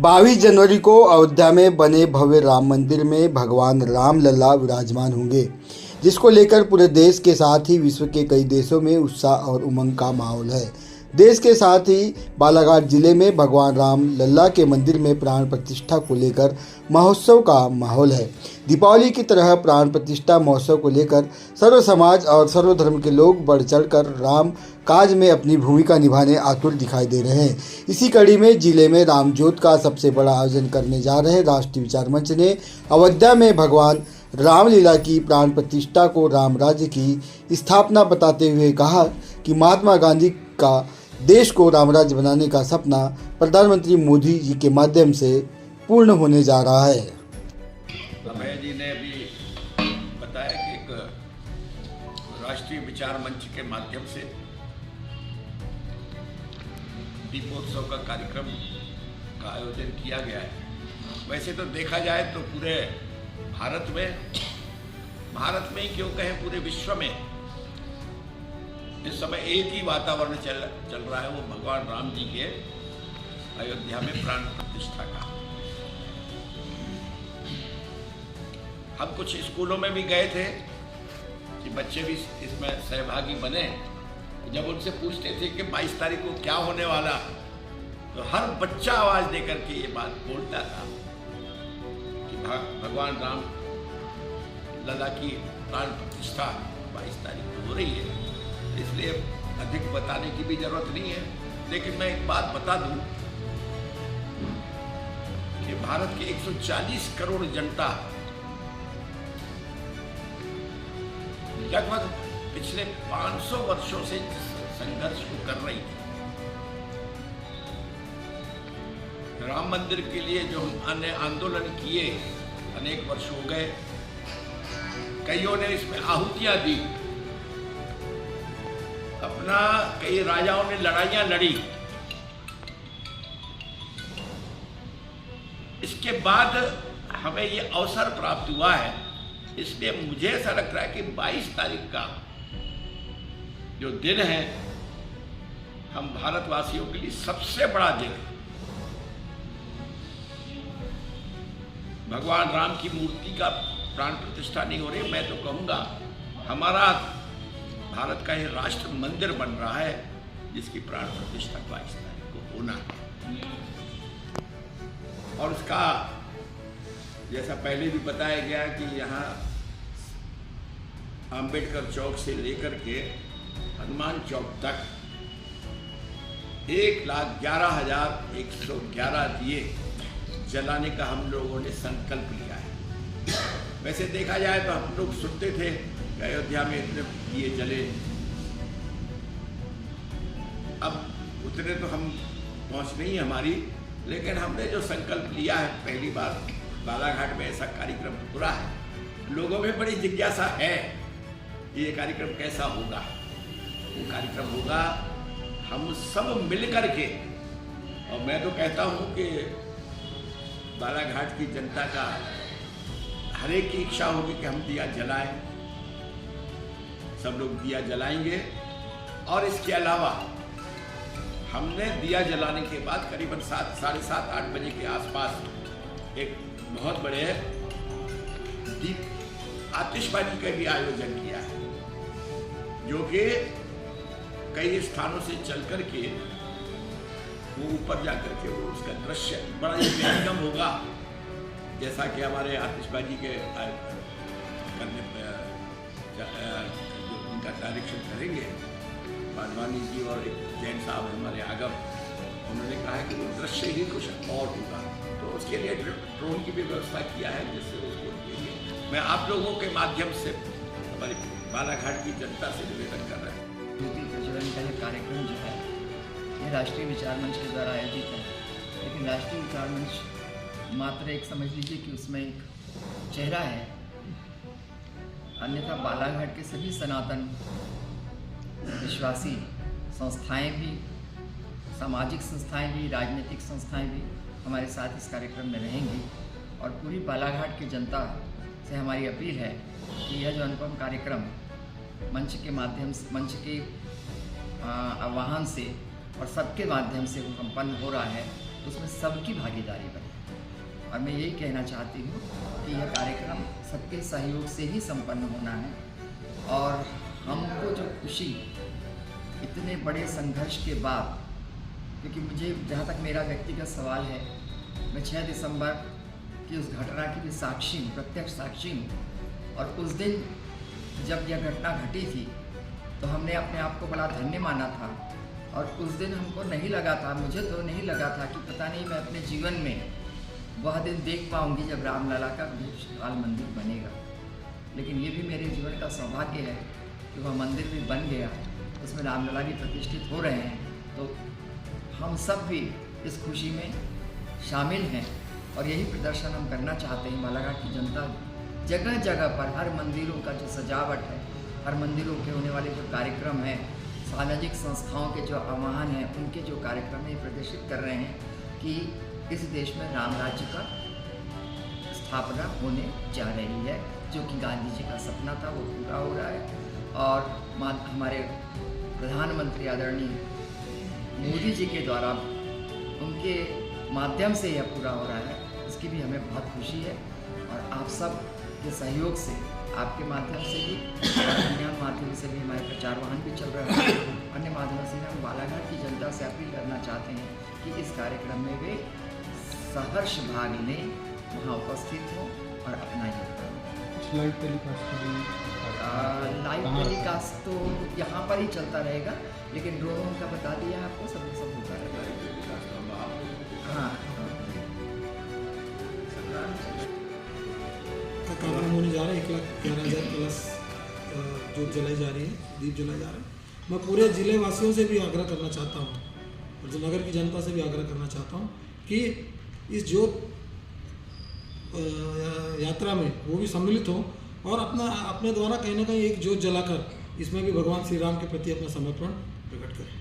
22 जनवरी को अयोध्या में बने भव्य राम मंदिर में भगवान राम लल्ला विराजमान होंगे, जिसको लेकर पूरे देश के साथ ही विश्व के कई देशों में उत्साह और उमंग का माहौल है। देश के साथ ही बालाघाट जिले में भगवान राम लल्ला के मंदिर में प्राण प्रतिष्ठा को लेकर महोत्सव का माहौल है। दीपावली की तरह प्राण प्रतिष्ठा महोत्सव को लेकर सर्व समाज और सर्वधर्म के लोग बढ़ चढ़कर राम काज में अपनी भूमिका निभाने आतुर दिखाई दे रहे हैं। इसी कड़ी में जिले में रामजोत का सबसे बड़ा आयोजन करने जा रहे राष्ट्रीय विचार मंच ने अयोध्या में भगवान रामलीला की प्राण प्रतिष्ठा को राम राज्य की स्थापना बताते हुए कहा कि महात्मा गांधी का देश को रामराज्य बनाने का सपना प्रधानमंत्री मोदी जी के माध्यम से पूर्ण होने जा रहा है। अभय जी ने अभी बताया कि एक राष्ट्रीय विचार मंच के माध्यम से दीपोत्सव का कार्यक्रम का आयोजन किया गया है। वैसे तो देखा जाए तो पूरे भारत में ही क्यों कहें, पूरे विश्व में इस समय एक ही वातावरण चल रहा है, वो भगवान राम जी के अयोध्या में प्राण प्रतिष्ठा का। हम कुछ स्कूलों में भी गए थे कि बच्चे भी इसमें सहभागी बने। जब उनसे पूछते थे कि 22 तारीख को क्या होने वाला, तो हर बच्चा आवाज देकर के ये बात बोलता था कि भगवान राम लल्ला की प्राण प्रतिष्ठा 22 तारीख को हो रही है। इसलिए अधिक बताने की भी जरूरत नहीं है, लेकिन मैं एक बात बता दूं कि भारत की 140 करोड़ जनता लगभग पिछले 500 वर्षों से संघर्ष को कर रही थी। राम मंदिर के लिए जो अन्य आंदोलन किए, अनेक वर्ष हो गए, कईयों ने इसमें आहुतियां दी, अपना कई राजाओं ने लड़ाइयां लड़ी। इसके बाद हमें ये अवसर प्राप्त हुआ है, इसलिए मुझे ऐसा लग रहा है कि 22 तारीख का जो दिन है, हम भारतवासियों के लिए सबसे बड़ा दिन है। भगवान राम की मूर्ति का प्राण प्रतिष्ठा नहीं हो रही, मैं तो कहूंगा हमारा भारत का ये राष्ट्र मंदिर बन रहा है, जिसकी प्राण प्रतिष्ठा 22 तारीख को होना है। और उसका जैसा पहले भी बताया गया कि यहाँ अंबेडकर चौक से लेकर के हनुमान चौक तक 1,11,111 दिए जलाने का हम लोगों ने संकल्प लिया है। वैसे देखा जाए तो हम लोग सुनते थे कि अयोध्या में इतने दिए जले, अब उतने तो हम पहुंच नहीं हमारी, लेकिन हमने जो संकल्प लिया है, पहली बार बालाघाट में ऐसा कार्यक्रम हो रहा है। लोगों में बड़ी जिज्ञासा है कि ये कार्यक्रम कैसा होगा। वो कार्यक्रम होगा हम सब मिल करके, और मैं तो कहता हूँ कि बालाघाट की जनता का हर एक की इच्छा होगी कि हम दिया जलाएं। सब लोग दिया जलाएंगे, और इसके अलावा हमने दिया जलाने के बाद करीबन 7, 7:30, 8 बजे के आसपास एक बहुत बड़े दीप आतिशबाजी का भी आयोजन किया है, जो कि कई स्थानों से चल करके वो ऊपर जाकर के वो उसका दृश्य बड़ा ही बेहतरीन होगा। जैसा कि हमारे आतिशबाजी के करने उनका डायरेक्शन करेंगे बागवानी जी और एक जैन साहब हमारे आगम, उन्होंने कहा है कि वो दृश्य ही कुछ और होगा, तो उसके लिए ड्रोन की भी व्यवस्था किया है, जिससे उसको देंगे। मैं आप लोगों के माध्यम से हमारे बालाघाट की जनता से निवेदन कर रहा हूँ। ज्योति प्रज्वलन का ये कार्यक्रम जो है, ये राष्ट्रीय विचार मंच के द्वारा आयोजित है, लेकिन राष्ट्रीय विचार मंच मात्र एक समझ लीजिए कि उसमें एक चेहरा है, अन्यथा बालाघाट के सभी सनातन विश्वासी संस्थाएं भी, सामाजिक संस्थाएं भी, राजनीतिक संस्थाएं भी हमारे साथ इस कार्यक्रम में रहेंगी। और पूरी बालाघाट की जनता से हमारी अपील है कि यह जो अनुपम कार्यक्रम मंच के माध्यम से, मंच के आह्वान से और सबके माध्यम से वो संपन्न हो रहा है, उसमें सबकी भागीदारी बने। और मैं यही कहना चाहती हूँ कि यह कार्यक्रम सबके सहयोग से ही संपन्न होना है। और हमको जो खुशी इतने बड़े संघर्ष के बाद, क्योंकि मुझे जहाँ तक मेरा व्यक्तिगत सवाल है, मैं 6 दिसंबर की उस घटना की भी साक्षी हूँ, प्रत्यक्ष साक्षी हूँ। और उस दिन जब यह घटना घटी थी तो हमने अपने आप को बड़ा धन्य माना था। और उस दिन हमको नहीं लगा था, मुझे तो नहीं लगा था कि पता नहीं मैं अपने जीवन में वह दिन देख पाऊँगी जब रामलला का विशाल मंदिर बनेगा। लेकिन ये भी मेरे जीवन का सौभाग्य है कि वह मंदिर भी बन गया, उसमें रामलला भी प्रतिष्ठित हो रहे हैं। तो हम सब भी इस खुशी में शामिल हैं और यही प्रदर्शन हम करना चाहते हैं। बालाघाट की जनता जगह जगह पर, हर मंदिरों का जो सजावट है, हर मंदिरों के होने वाले जो कार्यक्रम हैं, सामाजिक संस्थाओं के जो आह्वान हैं, उनके जो कार्यक्रम हैं, प्रदर्शित कर रहे हैं कि इस देश में राम राज्य का स्थापना होने जा रही है, जो कि गांधी जी का सपना था वो पूरा हो रहा है। और हमारे प्रधानमंत्री आदरणीय मोदी जी के द्वारा, उनके माध्यम से यह पूरा हो रहा है, इसकी भी हमें बहुत खुशी है। और आप सब के सहयोग से, आपके माध्यम से भी, अन्य माध्यम से भी हमारे प्रचार वाहन भी चल रहे हैं। अन्य माध्यमों से हम बालाघाट की जनता से अपील करना चाहते हैं कि इस कार्यक्रम में वे सहर्ष भाग लें, वहाँ उपस्थित हों और अपना योगदान दें। लाइव टेलीकास्ट तो यहाँ पर ही चलता रहेगा, लेकिन ड्रोन का बता दिया आपको, सब होता रहेगा। हाँ, कार्यक्रम होने जा रहे हैं। 1,11,000 प्लस जोत जलाई जा रही है, दीप जलाए जा रहे हैं। मैं पूरे ज़िले वासियों से भी आग्रह करना चाहता हूँ और जो नगर की जनता से भी आग्रह करना चाहता हूँ कि इस जोत यात्रा में वो भी सम्मिलित हों और अपने द्वारा कहीं ना कहीं एक जोत जलाकर इसमें भी भगवान श्री राम के प्रति अपना समर्पण प्रकट करें।